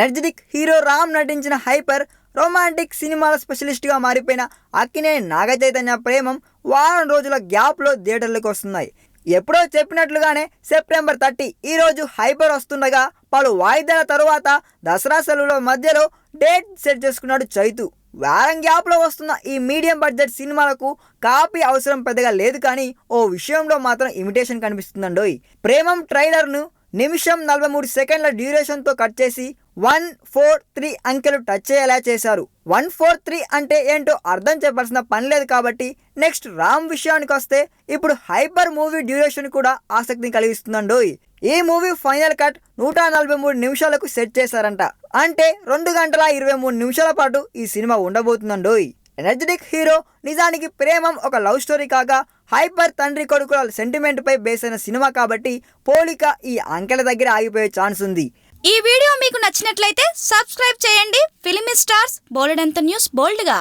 Energetic hero Ram నటించిన hyper romantic సినిమాల స్పెషలిస్ట్గా మారిపోయిన అక్కినేని నాగచైతన్య ప్రేమం వారం రోజుల గ్యాప్లో థియేటర్లకు వస్తున్నాయి. ఎప్పుడో చెప్పినట్లుగానే సెప్టెంబర్ 30 ఈరోజు హైపర్ వస్తుండగా పలు వాయిదాల తరువాత దసరా సెలవుల మధ్యలో డేట్ సెట్ చేసుకున్నాడు చైతు. వారం గ్యాప్లో వస్తున్న ఈ మీడియం బడ్జెట్ సినిమాలకు కాపీ అవసరం పెద్దగా లేదు, కానీ ఓ విషయంలో మాత్రం ఇమిటేషన్ కనిపిస్తుందండోయ్. ప్రేమం ట్రైలర్ను నిమిషం 43 సెకండ్ల డ్యూరేషన్తో కట్ చేసి 143 అంకెలు టచ్ చేయేలా చేశారు. 143 అంటే ఏంటో అర్థం చెప్పాల్సిన పని లేదు కాబట్టి నెక్స్ట్ రామ్ విషయానికి వస్తే ఇప్పుడు హైపర్ మూవీ డ్యూరేషన్ కూడా ఆసక్తిని కలిగిస్తుందండోయ్. ఈ మూవీ ఫైనల్ కట్ 143 నిమిషాలకు సెట్ చేశారంట. అంటే 2 గంటల 23 నిమిషాల పాటు ఈ సినిమా ఉండబోతుందండోయ్. ఎనర్జెటిక్ హీరో నిజానికి ప్రేమం ఒక లవ్ స్టోరీ కాగా హైపర్ తండ్రి కొడుకుల సెంటిమెంట్ పై బేస్ అయిన సినిమా కాబట్టి పోలిక ఈ అంకెల దగ్గర ఆగిపోయే ఛాన్స్ ఉంది. ఈ వీడియో మీకు నచ్చినట్లయితే సబ్స్క్రైబ్ చేయండి. ఫిలిమి స్టార్స్ బోల్డెంత న్యూస్ బోల్డ్గా.